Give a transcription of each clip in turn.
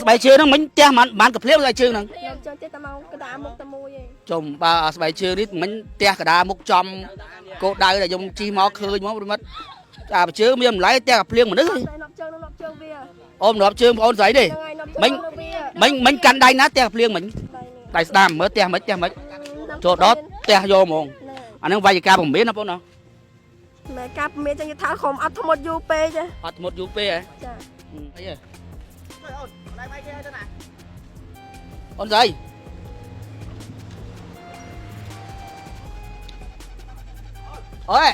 ស្បែកជើងហ្នឹងមិញផ្ទះបានកភ្លៀវស្បែកជើងហ្នឹងខ្ញុំចង់ចេះតែមកកដាមុខតែមួយឯងជុំបើស្បែកជើងនេះមិញផ្ទះកដាមុខចំគោដៅដែលខ្ញុំជីមកឃើញមកប្រិមិត្តអាជើងមានម្លែកផ្ទះកភ្លៀងមនុស្សតែនប់ជើងនប់ជើងវាអូនរាប់ជើងបងអូនស្រីទេមិញកាន់ដៃណាផ្ទះកភ្លៀងមិញដៃស្ដាំមើលផ្ទះមិនចូលដល់ផ្ទះយកហ្មងអាហ្នឹងវាយការពមៀនណាបងណាមែនការពមៀនចឹងយថាក្រុមអត់ធ្មត់យូរពេកចាអត់ធ្មត់យូរពេកហ៎ចាអីហ៎អូនដៃវាយគេទៅណាអូនស្រីអូយ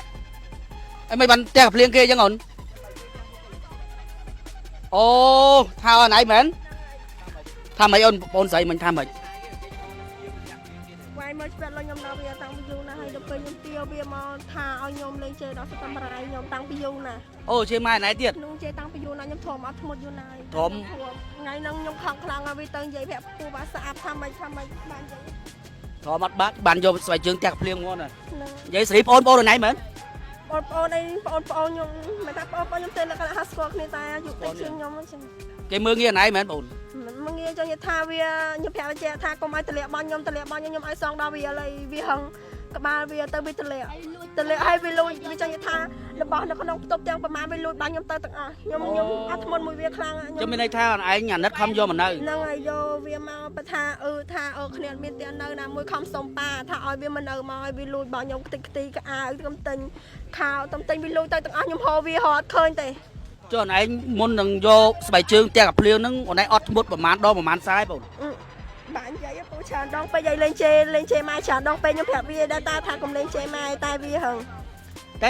អីមិនបានផ្ទះកភ្លៀងគេចឹងអូនអូថាអនឯងមែនថាម៉េចអូនស្រីមិញថាម៉េចវាយមកច្បាស់ឡើងខ្ញុំដល់វាតាំងពីយូរណាស់ហើយដល់ពេលខ្ញុំទាវាមកថាឲ្យខ្ញុំលេងជើដល់ស្តម្រាយខ្ញុំតាំងពីយូរណាស់អូជើម៉ែណែទៀតខ្ញុំជើតាំងពីយូរណាស់ខ្ញុំធំអត់ធ្មត់យូរណាស់ធំថ្ងៃហ្នឹងខ្ញុំខំខ្លាំងហើយវាទៅនិយាយប្រាប់ពូបាស្អាតថាម៉េចបានចឹងធំអត់បានយកស្បែកជើងផ្ទះកភ្លៀងមកណានិយាយស្រីបងអូនណៃមែនបងប្អូនអីបងប្អូនខ្ញុំមិនថាបងប្អូនខ្ញុំទៅលក្ខណៈហាស្គាល់គ្នាតែអាយុតិចជាងខ្ញុំចឹងគេមើលងាយណៃមែនបងមិនងាយចឹងនិយាយថាវាខ្ញុំប្រាប់បញ្ជាក់ថាកុំឲ្យតម្លាក់បងខ្ញុំឲ្យសងដល់វាឡើយវាហឹងក្បាលវាទៅវាតម្លាក់ឲ្យវាលួចវាចឹងនិយាយថារបស់នៅក្នុងផ្ទប់ទាំងប្រមាណវាលួចបងខ្ញុំទៅទាំងអស់ខ្ញុំអត់ធ្មត់មួយវាខ្លាំងខ្ញុំមានន័យថាឯងអាណិតខំយកមកនៅហ្នឹងហើយយកវាមកបើថាគ្នាមានតែនៅណាមួយខំសុំប៉ាថាឲ្យវាមកនៅមកឲ្យវាលួចបងខ្ញុំខ្ទេចខ្ទីកអាវខ្ញុំទិញខោតំទិញវាលួចទៅទាំងអស់ខ្ញុំហៅវាអត់ឃើញទេចុះអូនឯងមុននឹងយកស្បែកជើងផ្ទះកភ្លៀងហ្នឹងអូនឯងអត់ធ្មត់ប្រហែលដងប្រហែលខ្សែបងបាននិយាយពូច្រើនដងពេកឲ្យលេងជេម៉ែច្រើនដងពេកខ្ញុំប្រាប់វាដែរថាកុំលេងជេម៉ែតែវាហឹងតែ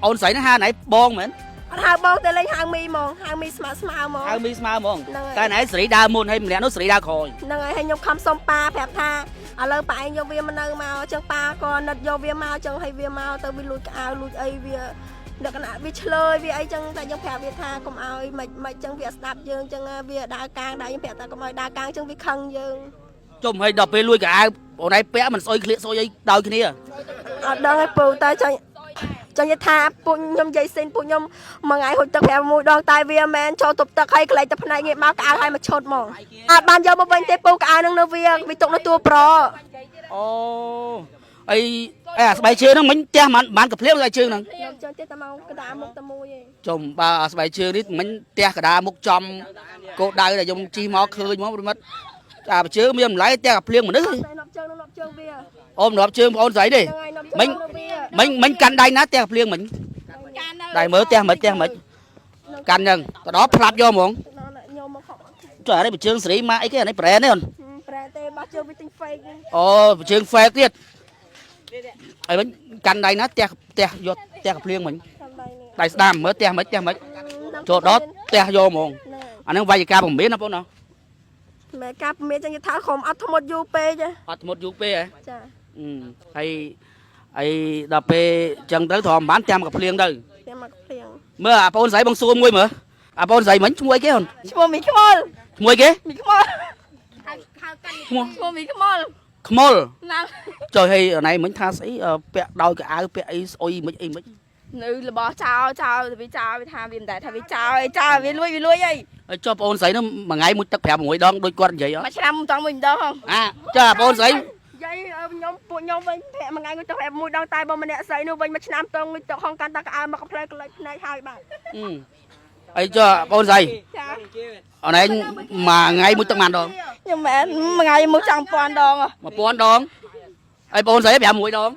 អូនស្រីហ្នឹងហៅណៃបងមែនអត់ហៅបងតែលេងហៅមីហ្មងហៅមីស្មើហ្មងហៅមីស្មើហ្មងតែណៃស្រីដើរមុនហើយម្នាក់នោះស្រីដើរក្រោយហ្នឹងហើយខ្ញុំខំសុំប៉ាប្រាប់ថាឥឡូវប៉ាឯងយកវាមកនៅមកចឹងប៉ាក៏ណិតយកវាមកចឹងឲ្យវាមកទៅវាលួចក្អៅលួចអីវាលក្ខណៈវាឆ្លើយវាអីចឹងតែខ្ញុំប្រាប់វាថាកុំឲ្យមិនចឹងវាស្ដាប់យើងចឹងវាដើរកាងដែរខ្ញុំប្រាប់ថាកុំឲ្យដើរកាងចឹងវាខឹងយើងជុំឲ្យដល់ពេលលួចកៅអៅអូនឯងពាក់មិនស្អុយក្លៀកស្អុយអីដោយគ្នាអត់ដឹងឯពូតែចឹងនិយាយថាពួកខ្ញុំនិយាយសេនពួកខ្ញុំមួយថ្ងៃហុចទឹក5 ដងតែវាមិនចូលទប់ទឹកឲ្យកន្លែងទឹកភ្នែកងាកមកក្អៅឲ្យមកឈុតមកអត់បានយកមកវិញទេពូក្អៅនឹងនៅវាទុកនៅតួប្រអូអីអាស្បែកជើងហ្នឹងមិញផ្ទះបានកភ្លៀវស្បែកជើងហ្នឹងខ្ញុំចង់ចេះតែមកកដាមុខតែមួយឯងជុំបើស្បែកជើងនេះមិញផ្ទះកដាមុខចំគោដៅដែលខ្ញុំជីមកឃើញមកប្រិមិត្តអាជើងមានម្លែកផ្ទះកភ្លៀងមនុស្សនប់ជើងវាអូនរាប់ជើងបងអូនស្រីទេមិញកាន់ដៃណាផ្ទះកភ្លៀងមិញដៃមើលផ្ទះមិនកាន់ចឹងទៅដល់ផ្លាប់យកហ្មងខ្ញុំមកខំចុះអានេះជើងស្រីមកអីគេអានេះប្រែនទេអូនប្រែទេបោះជើងវាទិញ fake អូជើង fake ទៀតហើយមិញកាន់ដៃណាផ្ទះយកផ្ទះកភ្លៀងមិញដៃស្ដាំមើលផ្ទះមិនចូលដល់ផ្ទះយកហ្មងអាហ្នឹងវាយការពមៀនណាបងណាមែនការពមៀនចឹងយថាក្រុមអត់ធ្មត់យូរពេកអត់ធ្មត់យូរពេកហ៎ចាហើយដល់ពេលចឹងទៅធំបានផ្ទះមកកភ្លៀងទៅផ្ទះមកកភ្លៀងមើលអាបងស្រីបងសួរមួយមើលអាបងស្រីមិញឈ្មោះអីគេអូនឈ្មោះមីខ្មុលឈ្មោះអីគេមីខ្មុលហៅកាន់ឈ្មោះមីខ្មុលណាចុះហើយអូនឯងមិញថាស្អីពាក់ដោយកៅអៅពាក់អីស្អុយមិនអីមិននៅរបស់ចោលវាថាវាមិនដែរថាវាចោលវាលួចអីហើយចុះបងស្រីនោះមួយថ្ងៃមួយទឹក5 6ដងដូចគាត់និយាយមួយឆ្នាំមិនចង់មួយដងហ៎ចុះបងស្រីយាយពួកខ្ញុំវិញប្រាក់មួយថ្ងៃមួយទឹក5 ដងតែបើម្នាក់ស្រីនោះវិញមួយឆ្នាំតងមួយទឹកហងកាន់តែក្អើមកផ្លែកន្លែងភ្នែកហើយបាទអីចុះបងស្រីអូនឯងមួយថ្ងៃមួយទឹកប៉ុន្មានដងខ្ញុំមែនមួយថ្ងៃមួយចង់1000 ដង1000 ដងហើយបងស្រី5 6ដង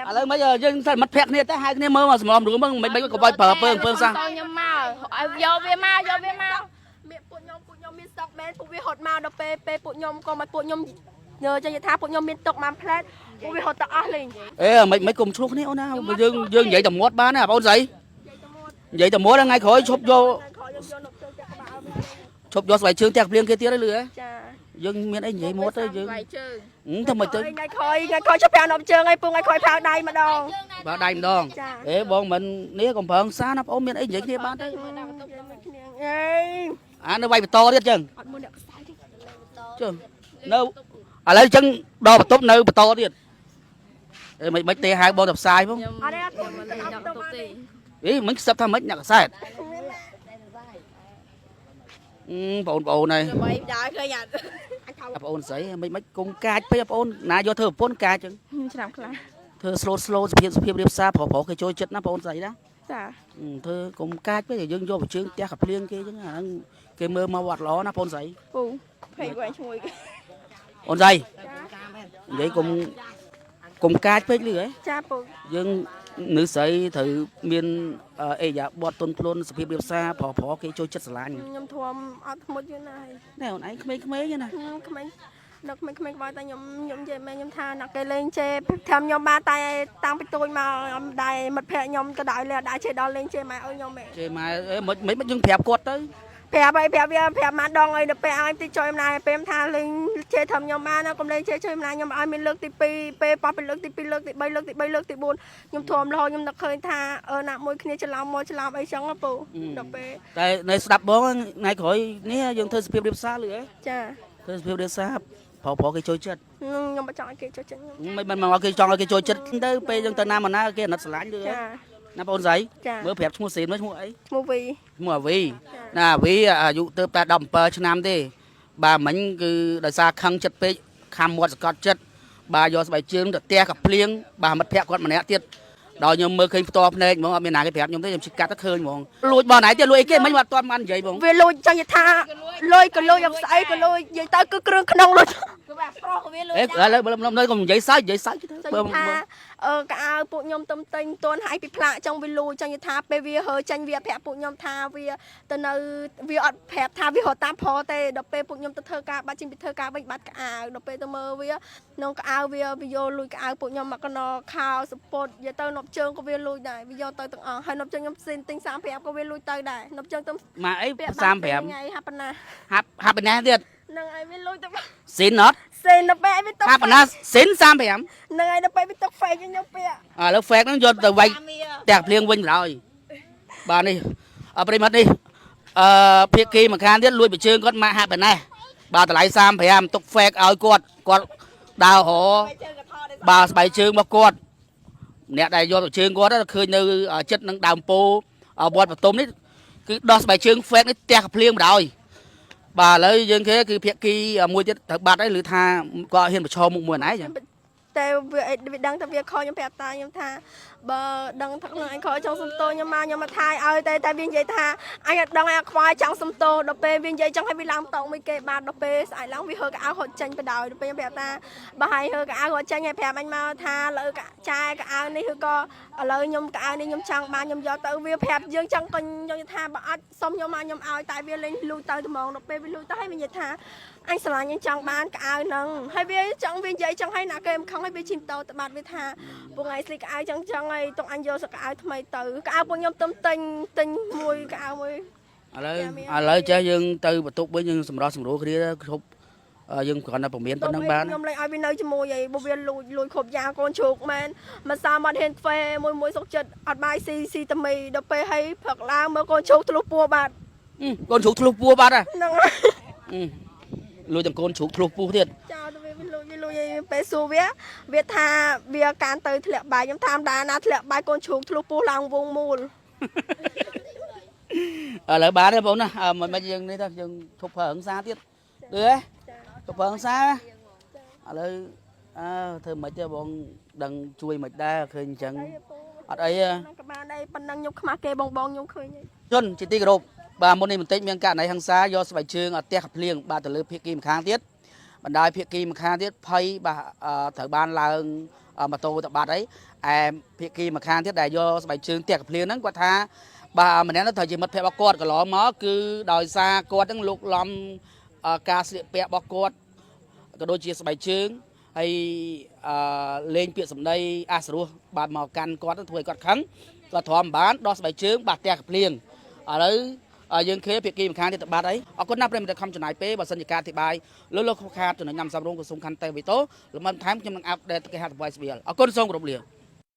ឥឡូវមិនយើងតែមិត្តភក្តិគ្នាតែហៅគ្នាមើលមកសម្លំរួមមិនក៏បាច់ប្រើពើសោះខ្ញុំមកឲ្យយកវាមកមានពួកខ្ញុំមានស្តុកមែនពួកវាហត់មកដល់ពេលពួកខ្ញុំក៏មកពួកខ្ញុំញើចឹងថាពួកខ្ញុំមានទុកមួយផ្លែតពួកវាហត់ទៅអស់លេងអេមិនគុំឆ្លោះគ្នាអូនណាយើងនិយាយតែមាត់បានណាបងស្រីនិយាយតែមាត់ថ្ងៃក្រោយឈប់យកស្បែកជើងផ្ទះកភ្លៀងគេទៀតហើយលឺហ៎ចាយើងមានអីនិយាយមាត់ទៅយើងស្បែកជើងទៅមិនទៅថ្ងៃក្រោយជប់5 ដងជើងហើយពងថ្ងៃក្រោយប្រើដៃម្ដងអេបងមិននេះកំប្រឹងសាណាបងមានអីនិយាយគ្នាបានទៅអានៅវាយបន្តទៀតចឹងអត់មួយអ្នកខ្សែទេចុះនៅឥឡូវចឹងដល់បន្ទប់នៅបន្តទៀតអេមិនទេហៅបងទៅផ្សាយផងអត់ទេអត់មិនលេងដល់បន្ទប់ទេអីមិនខ្សឹបថាមិនអ្នកខ្សែ បងប្អូនnày បីដើរឃើញអត់ បងប្អូនស្រីមិនគុំកាចពេកបងប្អូនណាយកធ្វើប្រពន្ធកាចចឹង ឆ្នាំខ្លះ ធ្វើ slow សុភាពរៀបសារប្រុសគេចូលចិត្តណាបងប្អូនស្រីណា ចា ធ្វើគុំកាចពេកយើងយកប្រជើងផ្ទះកាភ្លៀងគេចឹងអាហ្នឹងគេមើលមកវត្តល្អណាបងប្អូនស្រី ពូភ័យគាត់ឈ្មោះ អូនស្រីនិយាយគុំកាចពេកលឺហ៎ ចាពូ យើងnữស្រីត្រូវមានអេយ៉ាបតទុនខ្លួនសុភាពរៀបសារប្រុសគេចូលចិត្តស្រឡាញ់ ខ្ញុំធំអត់ធ្មត់យូរណាស់ ណែអូនឯងក្មេងៗណា ក្មេងដល់ក្មេងៗបើតែខ្ញុំនិយាយមែនខ្ញុំថាអ្នកគេលេងជេតាមខ្ញុំបានតែតាំងពីទូចមកខ្ញុំដែរមិត្តភក្តិខ្ញុំក៏ដែរដែរជេដល់លេងជេម៉ែឲ្យខ្ញុំមែន ជេម៉ែមិនយើងប្រាប់គាត់ទៅ ប្រាប់ឲ្យប្រាប់វាប្រាប់មកដងឲ្យទៅពេលឲ្យតិចជួយម្លាយពេលថាលេងជេធ្វើខ្ញុំបានកុំលេងជេជួយម្លាយខ្ញុំឲ្យមានលើកទី2ពេលប៉ះពេលលើកទី2លើកទី3លើកទី3លើកទី4ខ្ញុំធំរហូតខ្ញុំនឹកឃើញថាណាមួយគ្នាច្រឡំមកច្រឡំអីចឹងពូដល់ពេល តែនៅស្ដាប់បងថ្ងៃក្រោយនេះយើងធ្វើសុភាពរៀបសារលឺហ៎ ចា ធ្វើសុភាពរៀបសារប្រុសគេចូលចិត្ត ខ្ញុំមិនចង់ឲ្យគេចូលចិត្តខ្ញុំ មិនមកគេចង់ឲ្យគេចូលចិត្តទៅពេលយើងទៅណាមកណាគេអាណិតស្រឡាញ់លឺហ៎ ចា ណាបងស្រី ចា មើលប្រាប់ឈ្មោះសេនមើលឈ្មោះអី ឈ្មោះវី ឈ្មោះអាវីណាអាវីអាយុទៅតែ17ឆ្នាំទេបាទមិញគឺដោយសារខឹងចិត្តពេកខំមាត់សកត់ចិត្តបាទយកស្បែកជើងទៅផ្ទះកាភ្លៀងបាទមិត្តភក្តិគាត់ម្នាក់ទៀតដល់ខ្ញុំមើលឃើញផ្ទាល់ភ្នែកហ្មងអត់មានណាគេប្រាប់ខ្ញុំទេខ្ញុំជិះកាត់ទៅឃើញហ្មងលួចបងណៃទៀតលួចអីគេមិញអត់ទាន់បាននិយាយបង វាលួចចឹងថាលួយក៏លួយយកស្អីក៏លួយនិយាយទៅគឺគ្រឿងក្នុងលួចគឺបាទប្រុសវាលួយ ឥឡូវនៅកុំនិយាយសើចទៅ ចឹងថាកៅអៅពួកខ្ញុំទំទិញតន់ឲ្យពីផ្លាកចឹងវាលួចចឹងថាពេលវាហើចាញ់វាប្រាប់ពួកខ្ញុំថាវាទៅនៅវាអត់ប្រាប់ថាវារត់តាមប្រុសទេដល់ពេលពួកខ្ញុំទៅធ្វើការបាត់ចេញពីធ្វើការវិញបាត់កៅអៅដល់ពេលទៅមើលវាក្នុងកៅអៅវាយកលួចកៅអៅពួកខ្ញុំមកកណោខោសពុតនិយាយទៅនប់ជើងក៏វាលួចដែរវាយកទៅទាំងអស់ហើយនប់ជើងខ្ញុំផ្សេងទិញ35ក៏វាលួចទៅដែរនប់ជើងទៅ មកអី 35ថ្ងៃហាប់ប៉ុណ្ណា ហាប់ប៉ុណ្ណាទៀត នឹងឲ្យវាលួចទៅ ស៊ីនអត់ សេដល់ពេលវាទុក ហាប់ប៉ុណ្ណាស៊ីន35 នឹងឲ្យដល់ពេលវាទុកហ្វេកខ្ញុំពាក់ ឥឡូវ fake ហ្នឹងយកទៅវាយផ្ទះភ្លៀងវិញឡើយបាទនេះប្រិមត្តនេះភាគីមួយខាងទៀតលួចបិជើងគាត់មកហាក់ប៉ុណ្ណេះបាទតម្លៃ35ទុក fake ឲ្យគាត់ដើររបាទស្បែកជើងរបស់គាត់អ្នកដែលយកបិជើងគាត់ឃើញនៅចិត្តនឹងដើមពោវត្តបតុមនេះគឺដោះស្បែកជើង fake នេះផ្ទះភ្លៀងបណ្ដោយបាទឥឡូវយើងគេគឺភាគីមួយទៀតត្រូវបាត់ហើយឬថាគាត់ហ៊ានប្រឈមមុខមួយណែចឹង តែវាដឹងថាវាខខ្ញុំប្រាប់តាខ្ញុំថាបើដឹងថាខ្លួនអញខចង់សុំទោសខ្ញុំមកថាឲ្យតែវានិយាយថាអញអត់ដឹងអញខ្វល់ចង់សុំទោសដល់ពេលវានិយាយចង់ឲ្យវាឡើងតោមួយគេបានដល់ពេលស្អែកឡើងវាហើកៅហត់ចាញ់បដ ாய் ដល់ពេលខ្ញុំប្រាប់ថាបើឲ្យហើកៅហត់ចាញ់ឲ្យប្រាប់អញមកថាលើចាយកៅនេះឬក៏ឥឡូវខ្ញុំកៅនេះខ្ញុំចង់បានខ្ញុំយកទៅវាប្រាប់យើងចង់កខ្ញុំថាបើអត់សុំខ្ញុំមកខ្ញុំឲ្យតែវាលេងលូទៅត្មងដល់ពេលវាលូទៅឲ្យវានិយាយថាអញស្រឡាញ់អញចង់បានកៅហ្នឹងហើយវាចង់វានិយាយចង់ឲ្យណាគេមិនខំឲ្យវាឈីមតោទៅបាត់វាថាពួកថ្ងៃស្លីកៅចឹងហើយទុកអញយកសកៅថ្មីទៅកៅពួកខ្ញុំទំទិញមួយកៅមួយ ឥឡូវចេះយើងទៅបន្ទប់វិញយើងសម្រោះសម្រួលគ្នាគ្រប់យើងគ្រាន់តែពមៀនប៉ុណ្ណឹងបាន ខ្ញុំលេងឲ្យវានៅជាមួយឯងបើវាលួចគ្រប់យ៉ាងកូនជ្រូកមែនមិនសាមកហ៊ានធ្វើមួយសុកចិត្តអត់បាយស៊ីតែមីដល់ពេលឲ្យផឹកឡើងមើលកូនជ្រូកធ្លុះពួរបាត់ កូនជ្រូកធ្លុះពួរបាត់ហ៎ ហ្នឹង លួចទាំងកូនជ្រូកធ្លុះពួរទៀត ចោលទៅវាលួចពេលសួរវាថាវាកានទៅធ្លាក់បាយខ្ញុំតាមដានណាធ្លាក់បាយកូនជ្រូកធ្លុះពួរឡើងវងមូល ឥឡូវបានទេបងណាមិនយើងនេះទៅយើងធប់ប្រើហឹងសាទៀតលឺហ៎ធប់ប្រើហឹងសាឥឡូវធ្វើមិនទេបងដឹងជួយមិនដែរឃើញអញ្ចឹងអត់អីក៏បានដែរប៉ុណ្ណឹងខ្ញុំខ្មាស់គេបងខ្ញុំឃើញ ជនជាទីគោរពបាទមុននេះបន្តិចមានករណីហឹងសាយកស្បែកជើងអត់ផ្ទះកាភ្លៀងបាទទៅលើភាគីម្ខាងទៀតបណ្ដោយភាគីម្ខាងទៀតភ័យបាទត្រូវបានឡើងម៉ូតូទៅបាត់អីឯភាគីម្ខាងទៀតដែលយកស្បែកជើងផ្ទះកាភ្លៀងហ្នឹងគាត់ថាបាទម្នាក់នោះត្រូវជាមិត្តភក្តិរបស់គាត់កន្លងមកគឺដោយសារគាត់ហ្នឹងលោកលំការស្លៀកពាក់របស់គាត់ក៏ដូចជាស្បែកជើងហើយលេងពាក្យសម្ដីអាសរោះបាទមកកាន់គាត់ធ្វើឲ្យគាត់ខឹងគាត់ទ្រាំបានដោះស្បែកជើងបាត់ផ្ទះកាភ្លៀងឥឡូវយើងឃើញភាគីម្ខាងទៀតទៅបាត់អីអរគុណណាស់ប្រិយមិត្តខំចំណាយពេលបើសិនជាការអធិប្បាយលោកខ្វះខាតចំណុចញ៉ាំសំរុងក៏សូមខាន់តែវីតូលំមិនថែមខ្ញុំនឹងអាប់ដេតគេហៅ Voice Bill អរគុណសូមគោរពលា